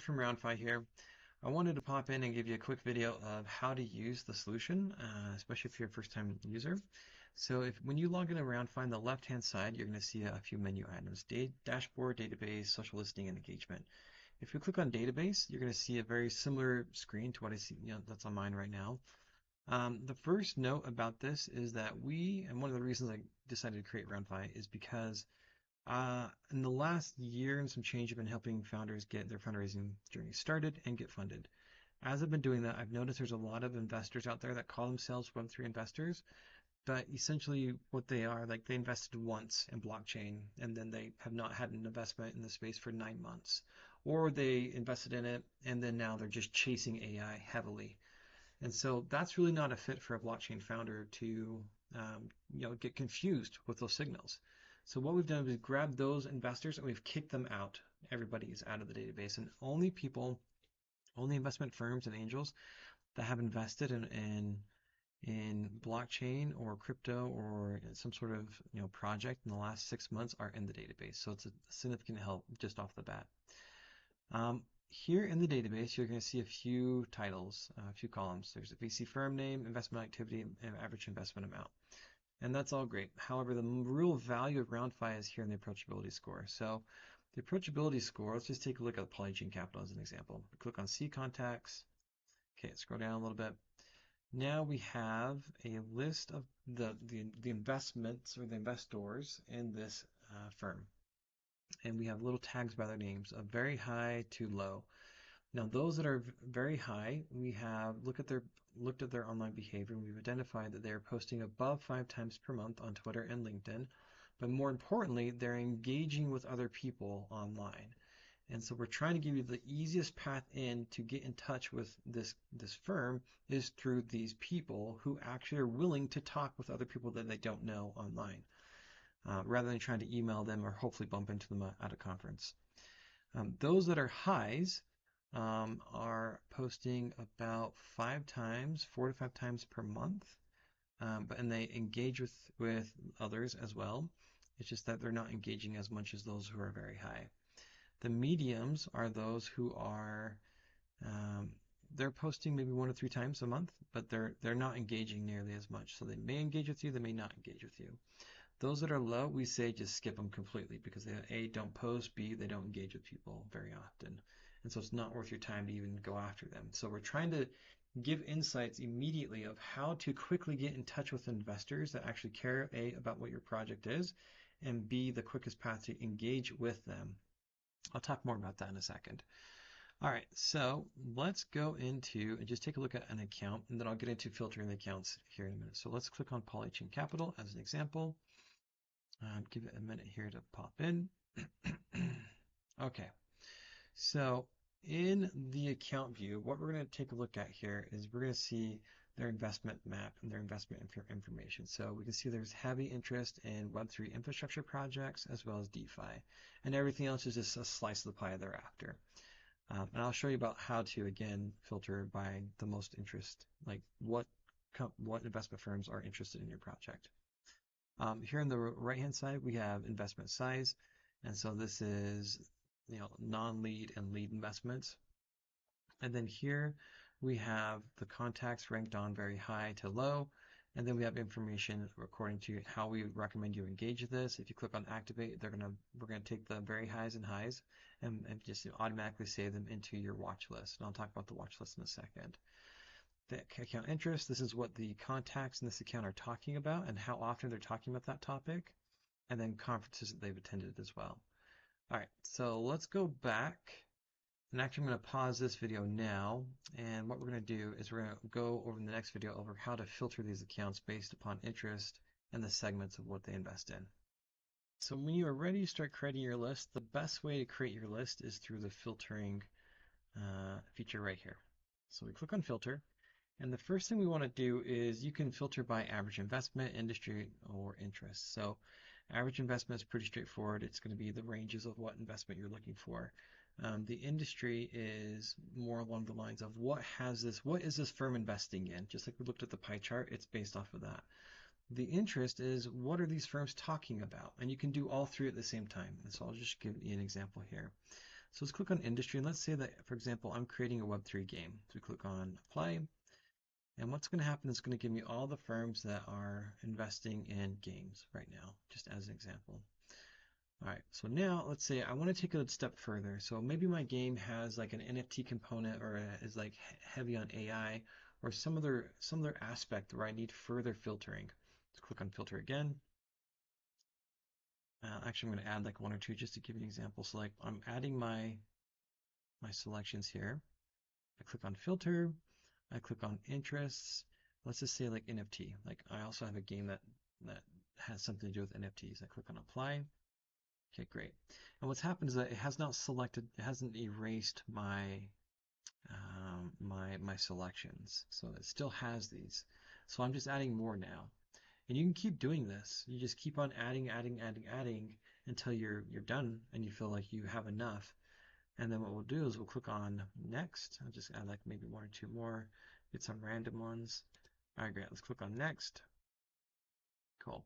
Ed from Roundfi here. I wanted to pop in and give you a quick video of how to use the solution, especially if you're a first-time user. So when you log into Roundfi on the left-hand side, you're going to see a few menu items: dashboard, database, social listening, and engagement. If you click on database, you're going to see a very similar screen to what I see, that's on mine right now. The first note about this is that and one of the reasons I decided to create Roundfi is because in the last year and some change, I've been helping founders get their fundraising journey started and get funded. As I've been doing that, I've noticed there's a lot of investors out there that call themselves Web3 investors, but essentially what they are, like they invested once in blockchain and then they have not had an investment in the space for 9 months. Or they invested in it and then now they're just chasing AI heavily. And so that's really not a fit for a blockchain founder to get confused with those signals. So what we've done is we've grabbed those investors and we've kicked them out. Everybody is out of the database, and only investment firms and angels that have invested in blockchain or crypto or some sort of project in the last 6 months are in the database. So it's a significant help just off the bat. Here in the database, you're going to see a few titles, a few columns. There's a VC firm name, investment activity, and average investment amount. And that's all great. However, the real value of Roundfi is here in the approachability score. So the approachability score, let's just take a look at Polychain Capital as an example. Click on See Contacts. Okay, scroll down a little bit. Now we have a list of the investments or the investors in this firm. And we have little tags by their names of very high to low. Now those that are very high, we have looked at their online behavior, and we've identified that they're posting above 5 times per month on Twitter and LinkedIn, but more importantly, they're engaging with other people online. And so we're trying to give you the easiest path in to get in touch with this firm is through these people who actually are willing to talk with other people that they don't know online, rather than trying to email them or hopefully bump into them at a conference. Those that are highs are posting about 4 to 5 times per month, and they engage with others as well. It's just that they're not engaging as much as those who are very high. The mediums are those who are they're posting maybe 1 to 3 times a month, but they're not engaging nearly as much. So they may engage with you, they may not engage with you. Those that are low, we say just skip them completely because they A, don't post, B, they don't engage with people very often. And so it's not worth your time to even go after them. So we're trying to give insights immediately of how to quickly get in touch with investors that actually care, A, about what your project is, and B, the quickest path to engage with them. I'll talk more about that in a second. All right, so let's go into and just take a look at an account, and then I'll get into filtering the accounts here in a minute. So let's click on Polychain Capital as an example. Give it a minute here to pop in. Okay, so in the account view, what we're going to take a look at here is we're going to see their investment map and their investment information. So we can see there's heavy interest in Web3 infrastructure projects as well as DeFi, and everything else is just a slice of the pie thereafter. And I'll show you about how to, again, filter by the most interest, like what investment firms are interested in your project. Here on the right-hand side, we have investment size. And so this is, non-lead and lead investments. And then here we have the contacts ranked on very high to low. And then we have information according to how we recommend you engage with this. If you click on activate, we're gonna take the very highs and just automatically save them into your watch list. And I'll talk about the watch list in a second. The account interest, this is what the contacts in this account are talking about and how often they're talking about that topic, and then conferences that they've attended as well. All right, so let's go back, and actually I'm going to pause this video now, and what we're going to do is we're going to go over in the next video over how to filter these accounts based upon interest and the segments of what they invest in. So when you are ready to start creating your list, the best way to create your list is through the filtering feature right here. So we click on filter. And the first thing we want to do is you can filter by average investment, industry, or interest. So average investment is pretty straightforward. It's going to be the ranges of what investment you're looking for. The industry is more along the lines of what is this firm investing in? Just like we looked at the pie chart, it's based off of that. The interest is what are these firms talking about? And you can do all three at the same time. And so I'll just give you an example here. So let's click on industry, and let's say that, for example, I'm creating a Web3 game. So we click on apply, and what's going to happen is going to give me all the firms that are investing in games right now, just as an example. All right, so now let's say I want to take it a step further. So maybe my game has like an NFT component, or is like heavy on AI, or some other aspect where I need further filtering. Let's click on filter again. Actually, I'm going to add like one or two just to give you an example. So like I'm adding my selections here. I click on filter. I click on interests. Let's just say like NFT. Like I also have a game that has something to do with NFTs. I click on apply. Okay, great. And what's happened is that it has not selected, it hasn't erased my selections. So it still has these. So I'm just adding more now. And you can keep doing this. You just keep on adding until you're done and you feel like you have enough. And then what we'll do is we'll click on next. I'll just add like maybe one or two more, get some random ones. All right, great. Let's click on next. Cool.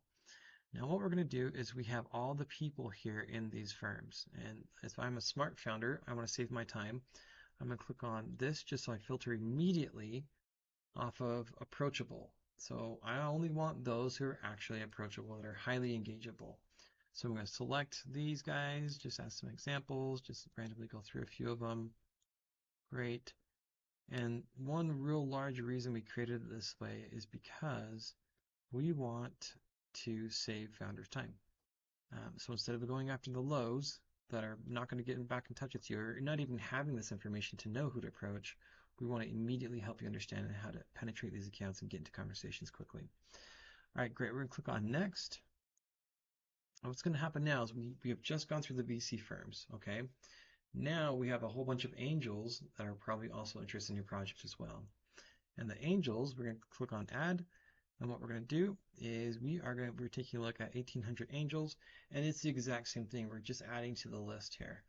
Now what we're going to do is we have all the people here in these firms. And if I'm a smart founder, I want to save my time. I'm going to click on this just so I filter immediately off of approachable. So I only want those who are actually approachable, that are highly engageable. So I'm going to select these guys, just as some examples, just randomly go through a few of them. Great. And one real large reason we created it this way is because we want to save founders time. So instead of going after the lows that are not going to get back in touch with you, or not even having this information to know who to approach, we want to immediately help you understand how to penetrate these accounts and get into conversations quickly. All right, great. We're going to click on next. And what's going to happen now is we have just gone through the VC firms, okay? Now we have a whole bunch of angels that are probably also interested in your project as well. And the angels, we're going to click on add. And what we're going to do is we're taking a look at 1,800 angels, and it's the exact same thing. We're just adding to the list here.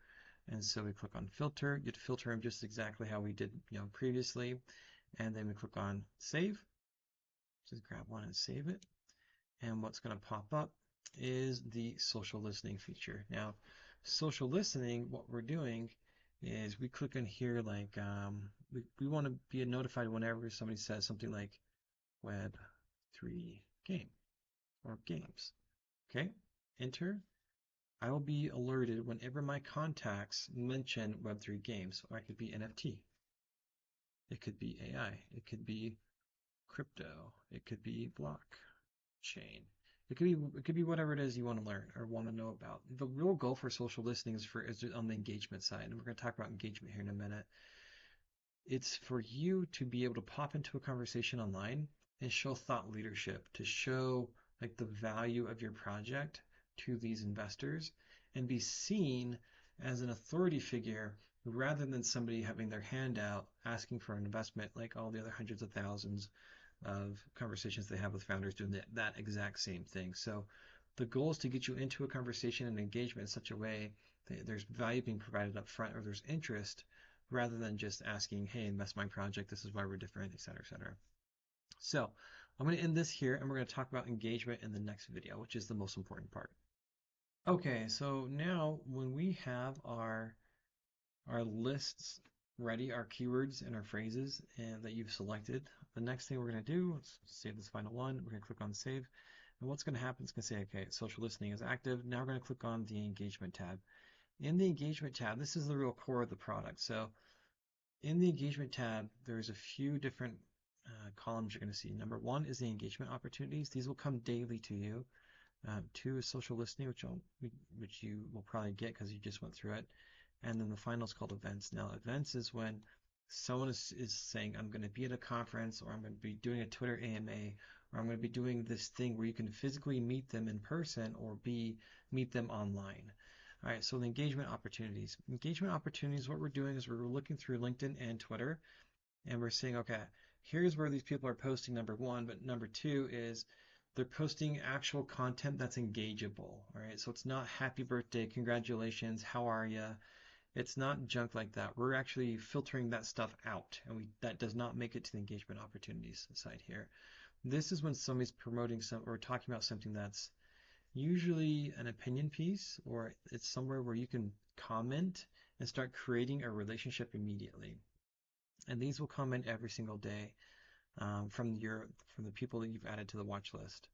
And so we click on filter, you filter them just exactly how we did previously. And then we click on save. Just grab one and save it. And what's going to pop up is the social listening feature. Now, social listening, what we're doing is we click in here like we want to be notified whenever somebody says something like Web3 game or games. Okay, enter. I will be alerted whenever my contacts mention Web3 games, or it could be NFT. It could be AI. It could be crypto. It could be blockchain. It could be whatever it is you want to learn or want to know about. The real goal for social listening is on the engagement side, and we're going to talk about engagement here in a minute. It's for you to be able to pop into a conversation online and show thought leadership, to show like the value of your project to these investors and be seen as an authority figure rather than somebody having their hand out asking for an investment like all the other hundreds of thousands of conversations they have with founders doing that exact same thing. So the goal is to get you into a conversation and engagement in such a way that there's value being provided up front, or there's interest, rather than just asking, hey, invest my project, this is why we're different, et cetera, et cetera. So I'm going to end this here, and we're going to talk about engagement in the next video, which is the most important part. Okay, so now when we have our lists ready, our keywords and our phrases and that you've selected, the next thing we're going to do, let's save this final one, we're going to click on save. And what's going to happen is going to say, okay, social listening is active. Now we're going to click on the engagement tab. In the engagement tab, this is the real core of the product. So in the engagement tab, there's a few different columns you're going to see. Number one is the engagement opportunities. These will come daily to you. Two is social listening, which you will probably get because you just went through it. And then the final is called events. Now, events is when someone is saying, I'm going to be at a conference, or I'm going to be doing a Twitter AMA, or I'm going to be doing this thing where you can physically meet them in person or meet them online. All right, so the engagement opportunities. Engagement opportunities, what we're doing is we're looking through LinkedIn and Twitter, and we're saying, okay, here's where these people are posting, number one, but number two is they're posting actual content that's engageable. All right, so it's not happy birthday, congratulations, how are you? It's not junk like that. We're actually filtering that stuff out, and that does not make it to the engagement opportunities side here. This is when somebody's promoting or talking about something that's usually an opinion piece, or it's somewhere where you can comment and start creating a relationship immediately. And these will come in every single day from the people that you've added to the watch list.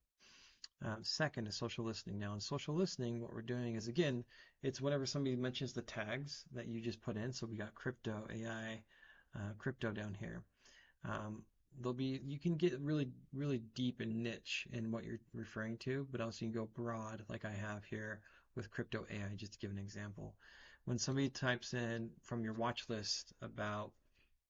Second is social listening. Now, in social listening, what we're doing is, again, it's whenever somebody mentions the tags that you just put in. So we got crypto, AI, crypto down here. Um, you can get really, really deep and niche in what you're referring to, but also you can go broad, like I have here with crypto AI, just to give an example. When somebody types in from your watch list about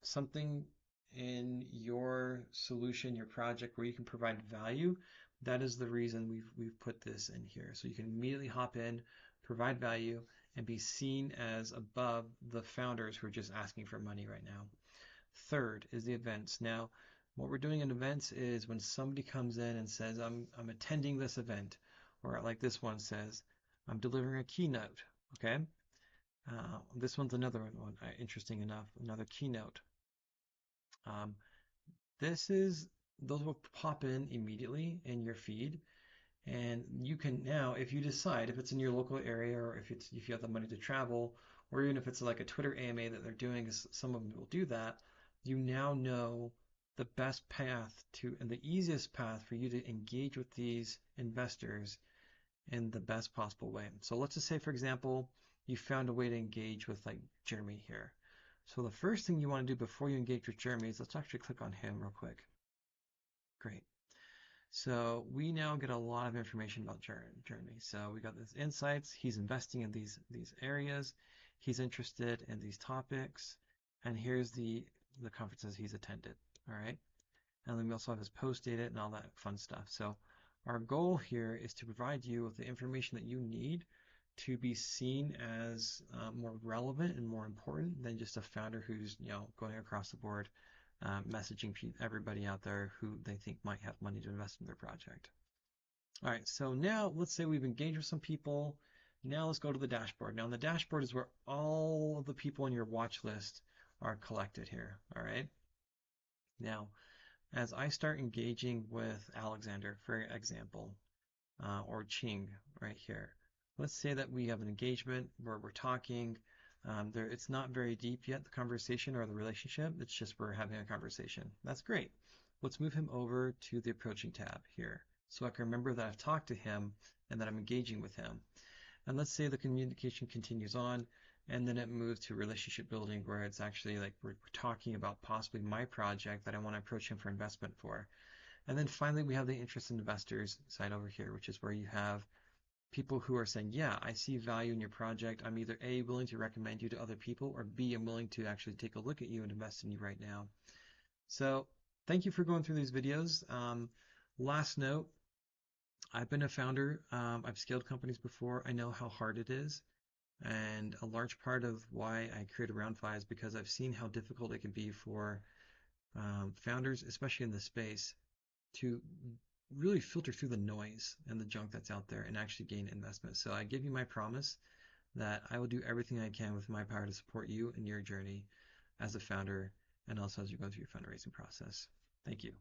something in your solution, your project where you can provide value, that is the reason we've put this in here. So you can immediately hop in, provide value, and be seen as above the founders who are just asking for money right now. Third is the events. Now, what we're doing in events is when somebody comes in and says, I'm attending this event, or like this one says, I'm delivering a keynote. Okay. This one's another one, interesting enough, another keynote. Um, those will pop in immediately in your feed. And you can now, if you decide, if it's in your local area, or if you have the money to travel, or even if it's like a Twitter AMA that they're doing, because some of them will do that, you now know the best path to and the easiest path for you to engage with these investors in the best possible way. So let's just say, for example, you found a way to engage with like Jeremy here. So the first thing you want to do before you engage with Jeremy is let's actually click on him real quick. Great. So we now get a lot of information about Jeremy. So we got these insights. He's investing in these areas. He's interested in these topics. And here's the conferences he's attended. All right. And then we also have his post data and all that fun stuff. So our goal here is to provide you with the information that you need to be seen as more relevant and more important than just a founder who's going across the board messaging everybody out there who they think might have money to invest in their project. All right, so now let's say we've engaged with some people. Now let's go to the dashboard. Now the dashboard is where all of the people in your watch list are collected here. All right. Now, as I start engaging with Alexander, for example, or Ching right here, let's say that we have an engagement where we're talking. It's not very deep yet, the conversation or the relationship. It's just we're having a conversation. That's great. Let's move him over to the approaching tab here, so I can remember that I've talked to him and that I'm engaging with him. And let's say the communication continues on, and then it moves to relationship building, where it's actually like we're talking about possibly my project that I want to approach him for investment for. And then finally, we have the interest in investors side over here, which is where you have people who are saying, yeah, I see value in your project. I'm either A, willing to recommend you to other people, or B, I'm willing to actually take a look at you and invest in you right now. So thank you for going through these videos. Last note, I've been a founder. I've scaled companies before. I know how hard it is. And a large part of why I created RoundFi is because I've seen how difficult it can be for founders, especially in this space, to really filter through the noise and the junk that's out there and actually gain investment. So I give you my promise that I will do everything I can with my power to support you in your journey as a founder and also as you go through your fundraising process. Thank you.